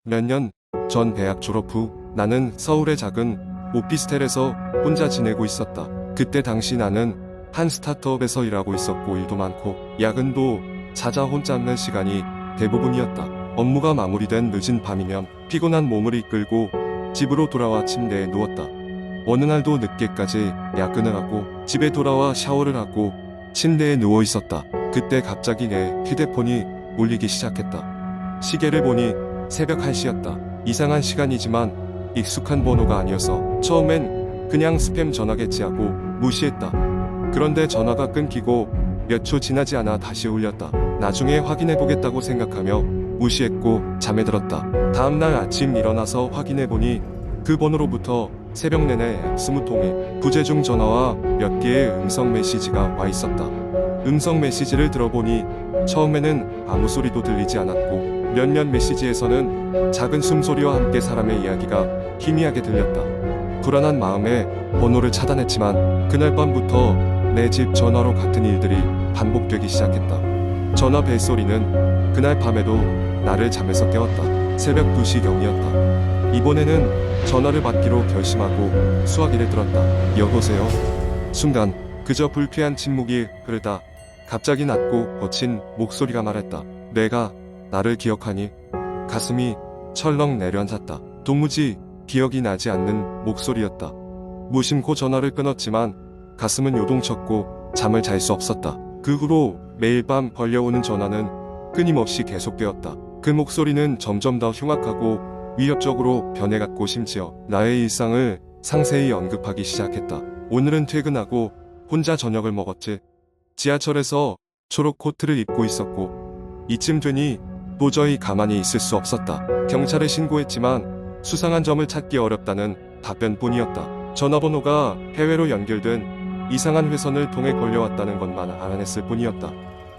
몇 년 전 대학 졸업 후 나는 서울의 작은 오피스텔에서 혼자 지내고 있었다. 그때 당시 나는 한 스타트업에서 일하고 있었고 일도 많고 야근도 찾아 혼자 있는 시간이 대부분이었다. 업무가 마무리된 늦은 밤이면 피곤한 몸을 이끌고 집으로 돌아와 침대에 누웠다. 어느 날도 늦게까지 야근을 하고 집에 돌아와 샤워를 하고 침대에 누워 있었다. 그때 갑자기 내 휴대폰이 울리기 시작했다. 시계를 보니 새벽 1시였다. 이상한 시간이지만 익숙한 번호가 아니어서 처음엔 그냥 스팸 전화겠지 하고 무시했다. 그런데 전화가 끊기고 몇 초 지나지 않아 다시 울렸다. 나중에 확인해보겠다고 생각하며 무시했고 잠에 들었다. 다음날 아침 일어나서 확인해보니 그 번호로부터 새벽 내내 20통의 부재중 전화와 몇 개의 음성 메시지가 와 있었다. 음성 메시지를 들어보니 처음에는 아무 소리도 들리지 않았고 몇몇 메시지에서는 작은 숨소리와 함께 사람의 이야기가 희미하게 들렸다. 불안한 마음에 번호를 차단했지만 그날 밤부터 내 집 전화로 같은 일들이 반복되기 시작했다. 전화 벨소리는 그날 밤에도 나를 잠에서 깨웠다. 새벽 2시경이었다. 이번에는 전화를 받기로 결심하고 수화기를 들었다. 여보세요? 순간 그저 불쾌한 침묵이 흐르다 갑자기 낮고 거친 목소리가 말했다. 내가 나를 기억하니? 가슴이 철렁 내려앉았다. 도무지 기억이 나지 않는 목소리였다. 무심코 전화를 끊었지만 가슴은 요동쳤고 잠을 잘 수 없었다. 그 후로 매일 밤 걸려오는 전화는 끊임없이 계속되었다. 그 목소리는 점점 더 흉악하고 위협적으로 변해갔고 심지어 나의 일상을 상세히 언급하기 시작했다. 오늘은 퇴근하고 혼자 저녁을 먹었지. 지하철에서 초록 코트를 입고 있었고 이쯤 되니 도저히 가만히 있을 수 없었다. 경찰에 신고했지만 수상한 점을 찾기 어렵다는 답변뿐이었다. 전화번호가 해외로 연결된 이상한 회선을 통해 걸려왔다는 것만 알아냈을 뿐이었다.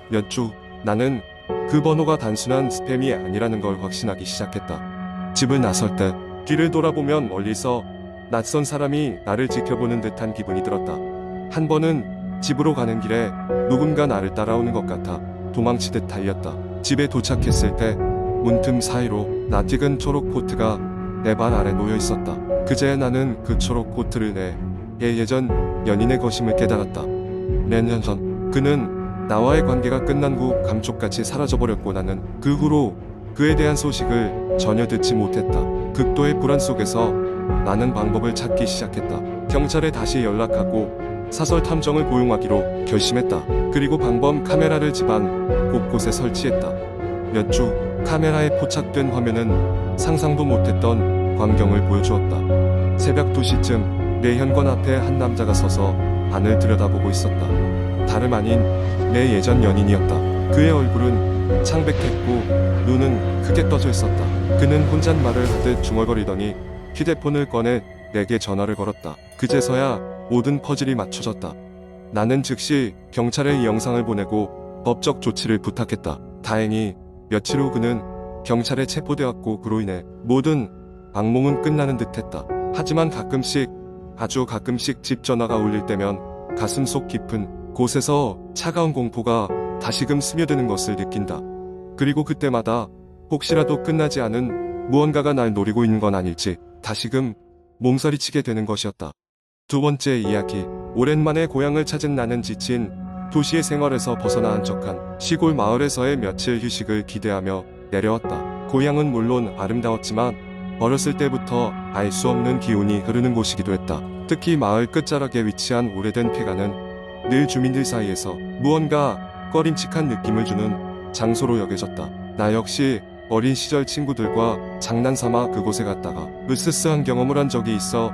몇 주 나는 그 번호가 단순한 스팸이 아니라는 걸 확신하기 시작했다. 집을 나설 때 뒤를 돌아보면 멀리서 낯선 사람이 나를 지켜보는 듯한 기분이 들었다. 한 번은 집으로 가는 길에 누군가 나를 따라오는 것 같아 도망치듯 달렸다. 집에 도착했을 때 문틈 사이로 낯익은 초록 코트가 내 발 아래 놓여 있었다. 그제야 나는 그 초록 코트를 내 예전 연인의 것임을 깨달았다. 몇 년 전 그는 나와의 관계가 끝난 후 감쪽같이 사라져버렸고 나는 그 후로 그에 대한 소식을 전혀 듣지 못했다. 극도의 불안 속에서 나는 방법을 찾기 시작했다. 경찰에 다시 연락하고 사설 탐정을 고용하기로 결심했다. 그리고 방범 카메라를 집안 곳곳에 설치했다. 몇 주 카메라에 포착된 화면은 상상도 못했던 광경을 보여주었다. 새벽 2시쯤 내 현관 앞에 한 남자가 서서 안을 들여다보고 있었다. 다름 아닌 내 예전 연인이었다. 그의 얼굴은 창백했고 눈은 크게 떠져 있었다. 그는 혼잣말을 하듯 중얼거리더니 휴대폰을 꺼내 내게 전화를 걸었다. 그제서야 모든 퍼즐이 맞춰졌다. 나는 즉시 경찰에 이 영상을 보내고 법적 조치를 부탁했다. 다행히 며칠 후 그는 경찰에 체포되었고 그로 인해 모든 악몽은 끝나는 듯했다. 하지만 가끔씩 아주 가끔씩 집 전화가 울릴 때면 가슴속 깊은 곳에서 차가운 공포가 다시금 스며드는 것을 느낀다. 그리고 그때마다 혹시라도 끝나지 않은 무언가가 날 노리고 있는 건 아닐지 다시금 몸서리치게 되는 것이었다. 두 번째 이야기. 오랜만에 고향을 찾은 나는 지친 도시의 생활에서 벗어나 한적한 시골 마을에서의 며칠 휴식을 기대하며 내려왔다. 고향은 물론 아름다웠지만 어렸을 때부터 알 수 없는 기운이 흐르는 곳이기도 했다. 특히 마을 끝자락에 위치한 오래된 폐가는 늘 주민들 사이에서 무언가 꺼림칙한 느낌을 주는 장소로 여겨졌다. 나 역시 어린 시절 친구들과 장난삼아 그곳에 갔다가 으스스한 경험을 한 적이 있어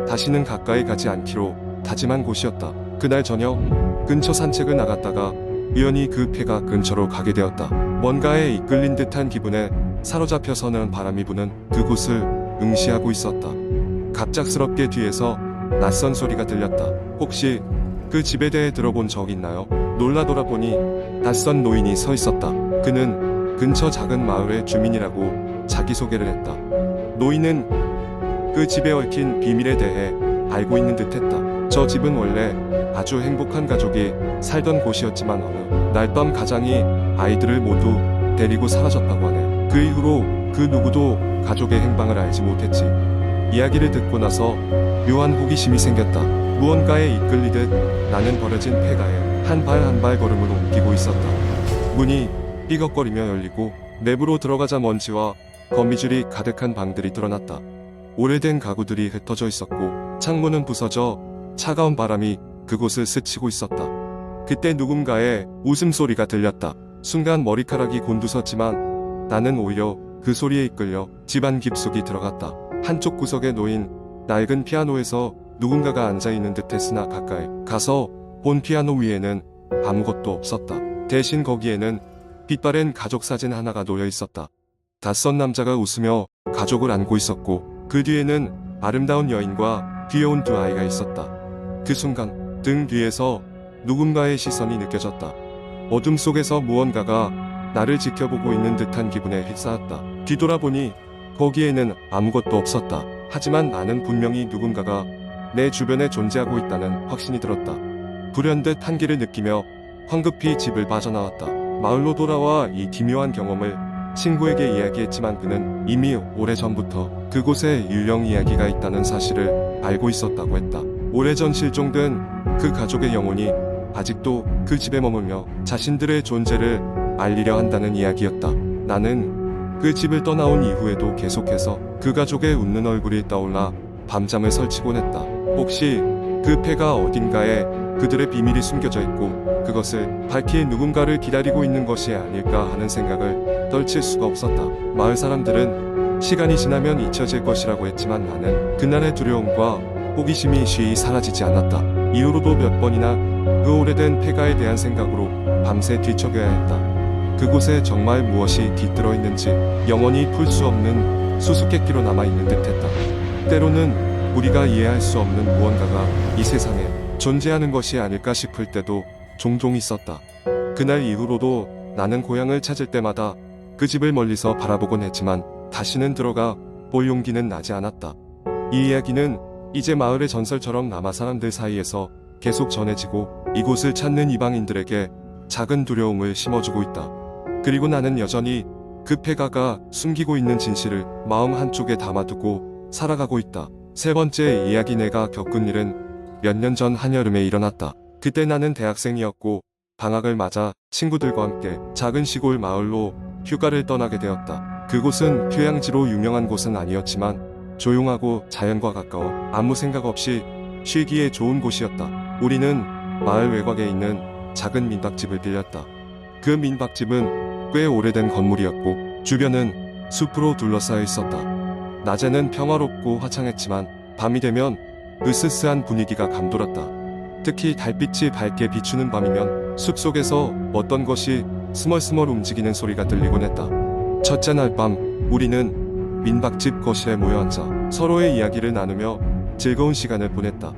다시는 가까이 가지 않기로 다짐한 곳이었다. 그날 저녁 근처 산책을 나갔다가 우연히 그 폐가 근처로 가게 되었다. 뭔가에 이끌린 듯한 기분에 사로잡혀서는 바람이 부는 그곳을 응시하고 있었다. 갑작스럽게 뒤에서 낯선 소리가 들렸다. 혹시 그 집에 대해 들어본 적 있나요? 놀라 돌아보니 낯선 노인이 서 있었다. 그는 근처 작은 마을의 주민이라고 자기소개를 했다. 노인은 그 집에 얽힌 비밀에 대해 알고 있는 듯했다. 저 집은 원래 아주 행복한 가족이 살던 곳이었지만 어느 날 밤 가장이 아이들을 모두 데리고 사라졌다고 하네. 그 이후로 그 누구도 가족의 행방을 알지 못했지. 이야기를 듣고 나서 묘한 호기심이 생겼다. 무언가에 이끌리듯 나는 버려진 폐가에 한 발 한 발 걸음을 옮기고 있었다. 문이 삐걱거리며 열리고 내부로 들어가자 먼지와 거미줄이 가득한 방들이 드러났다. 오래된 가구들이 흩어져 있었고 창문은 부서져 차가운 바람이 그곳을 스치고 있었다. 그때 누군가의 웃음소리가 들렸다. 순간 머리카락이 곤두섰지만 나는 오히려 그 소리에 이끌려 집안 깊숙이 들어갔다. 한쪽 구석에 놓인 낡은 피아노에서 누군가가 앉아있는 듯했으나 가까이 가서 본 피아노 위에는 아무것도 없었다. 대신 거기에는 빛바랜 가족 사진 하나가 놓여 있었다. 낯선 남자가 웃으며 가족을 안고 있었고 그 뒤에는 아름다운 여인과 귀여운 두 아이가 있었다. 그 순간 등 뒤에서 누군가의 시선이 느껴졌다. 어둠 속에서 무언가가 나를 지켜보고 있는 듯한 기분에 휩싸였다. 뒤돌아보니 거기에는 아무것도 없었다. 하지만 나는 분명히 누군가가 내 주변에 존재하고 있다는 확신이 들었다. 불현듯 한기를 느끼며 황급히 집을 빠져나왔다. 마을로 돌아와 이 기묘한 경험을 친구에게 이야기했지만 그는 이미 오래전부터 그곳에 유령 이야기가 있다는 사실을 알고 있었다고 했다. 오래전 실종된 그 가족의 영혼이 아직도 그 집에 머물며 자신들의 존재를 알리려 한다는 이야기였다. 나는 그 집을 떠나온 이후에도 계속해서 그 가족의 웃는 얼굴이 떠올라 밤잠을 설치곤 했다. 혹시 그 폐가 어딘가에 그들의 비밀이 숨겨져 있고 그것을 밝힐 누군가를 기다리고 있는 것이 아닐까 하는 생각을 떨칠 수가 없었다. 마을 사람들은 시간이 지나면 잊혀질 것이라고 했지만 나는 그날의 두려움과 호기심이 쉬이 사라지지 않았다. 이후로도 몇 번이나 그 오래된 폐가에 대한 생각으로 밤새 뒤척여야 했다. 그곳에 정말 무엇이 깃들어 있는지 영원히 풀 수 없는 수수께끼로 남아있는 듯했다. 때로는 우리가 이해할 수 없는 무언가가 이 세상에 존재하는 것이 아닐까 싶을 때도 종종 있었다. 그날 이후로도 나는 고향을 찾을 때마다 그 집을 멀리서 바라보곤 했지만 다시는 들어가 볼 용기는 나지 않았다. 이 이야기는 이제 마을의 전설처럼 남아 사람들 사이에서 계속 전해지고 이곳을 찾는 이방인들에게 작은 두려움을 심어주고 있다. 그리고 나는 여전히 그 폐가가 숨기고 있는 진실을 마음 한쪽에 담아두고 살아가고 있다. 세 번째 이야기, 내가 겪은 일은 몇 년 전 한여름에 일어났다. 그때 나는 대학생이었고 방학을 맞아 친구들과 함께 작은 시골 마을로 휴가를 떠나게 되었다. 그곳은 휴양지로 유명한 곳은 아니었지만 조용하고 자연과 가까워 아무 생각 없이 쉬기에 좋은 곳이었다. 우리는 마을 외곽에 있는 작은 민박집을 빌렸다. 그 민박집은 꽤 오래된 건물이었고 주변은 숲으로 둘러싸여 있었다. 낮에는 평화롭고 화창했지만 밤이 되면 으스스한 분위기가 감돌았다. 특히 달빛이 밝게 비추는 밤이면 숲속에서 어떤 것이 스멀스멀 움직이는 소리가 들리곤 했다. 첫째 날 밤 우리는 민박집 거실에 모여 앉아 서로의 이야기를 나누며 즐거운 시간을 보냈다.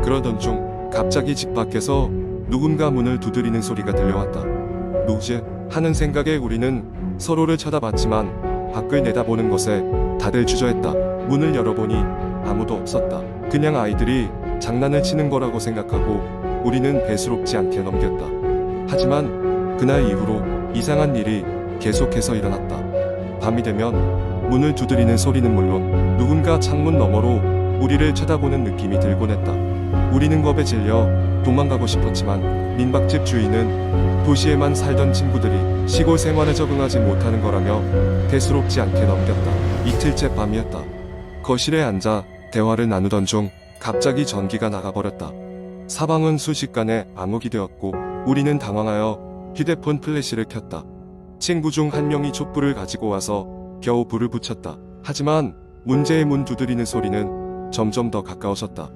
그러던 중 갑자기 집 밖에서 누군가 문을 두드리는 소리가 들려왔다. 누구지? 하는 생각에 우리는 서로를 쳐다봤지만 밖을 내다보는 것에 다들 주저했다. 문을 열어보니 아무도 없었다. 그냥 아이들이 장난을 치는 거라고 생각하고 우리는 대수롭지 않게 넘겼다. 하지만 그날 이후로 이상한 일이 계속해서 일어났다. 밤이 되면 문을 두드리는 소리는 물론 누군가 창문 너머로 우리를 쳐다보는 느낌이 들곤 했다. 우리는 겁에 질려 도망가고 싶었지만 민박집 주인은 도시에만 살던 친구들이 시골 생활에 적응하지 못하는 거라며 대수롭지 않게 넘겼다. 이틀째 밤이었다. 거실에 앉아 대화를 나누던 중 갑자기 전기가 나가버렸다. 사방은 순식간에 암흑이 되었고 우리는 당황하여 휴대폰 플래시를 켰다. 친구 중 한 명이 촛불을 가지고 와서 겨우 불을 붙였다. 하지만 문제의 문 두드리는 소리는 점점 더 가까워졌다.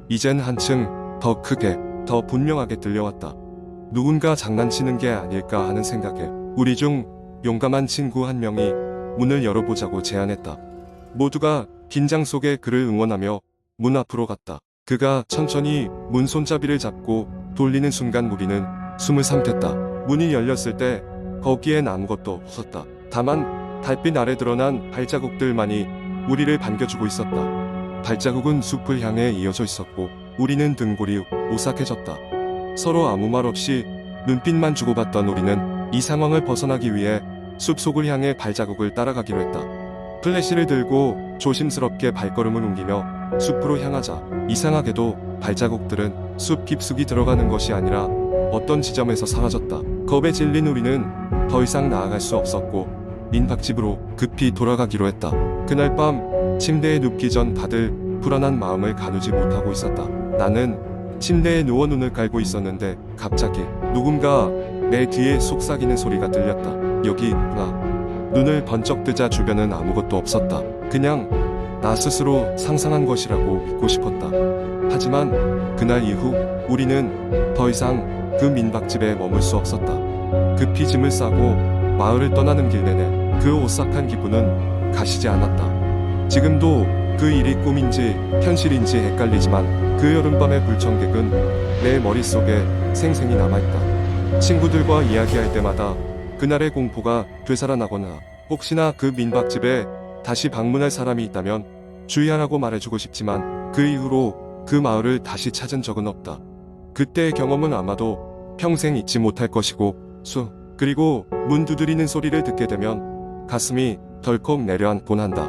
이젠 한층 더 크게, 더 분명하게 들려왔다. 누군가 장난치는 게 아닐까 하는 생각에 우리 중 용감한 친구 한 명이 문을 열어보자고 제안했다. 모두가 긴장 속에 그를 응원하며 문 앞으로 갔다. 그가 천천히 문 손잡이를 잡고 돌리는 순간 우리는 숨을 삼켰다. 문이 열렸을 때 거기엔 아무것도 없었다. 다만 달빛 아래 드러난 발자국들만이 우리를 반겨주고 있었다. 발자국은 숲을 향해 이어져 있었고 우리는 등골이 오싹해졌다. 서로 아무 말 없이 눈빛만 주고받던 우리는 이 상황을 벗어나기 위해 숲속을 향해 발자국을 따라가기로 했다. 플래시를 들고 조심스럽게 발걸음을 옮기며 숲으로 향하자 이상하게도 발자국들은 숲 깊숙이 들어가는 것이 아니라 어떤 지점에서 사라졌다. 겁에 질린 우리는 더 이상 나아갈 수 없었고 민박집으로 급히 돌아가기로 했다. 그날 밤 침대에 눕기 전 다들 불안한 마음을 가누지 못하고 있었다. 나는 침대에 누워 눈을 깔고 있었는데 갑자기 누군가 내 뒤에 속삭이는 소리가 들렸다. 여기 나. 눈을 번쩍 뜨자 주변은 아무것도 없었다. 그냥 나 스스로 상상한 것이라고 믿고 싶었다. 하지만 그날 이후 우리는 더 이상 그 민박집에 머물 수 없었다. 급히 짐을 싸고 마을을 떠나는 길 내내 그 오싹한 기분은 가시지 않았다. 지금도 그 일이 꿈인지 현실인지 헷갈리지만 그 여름밤의 불청객은 내 머릿속에 생생히 남아있다. 친구들과 이야기할 때마다 그날의 공포가 되살아나거나 혹시나 그 민박집에 다시 방문할 사람이 있다면 주의하라고 말해주고 싶지만 그 이후로 그 마을을 다시 찾은 적은 없다. 그때의 경험은 아마도 평생 잊지 못할 것이고 그리고 문 두드리는 소리를 듣게 되면 가슴이 덜컥 내려앉곤 한다.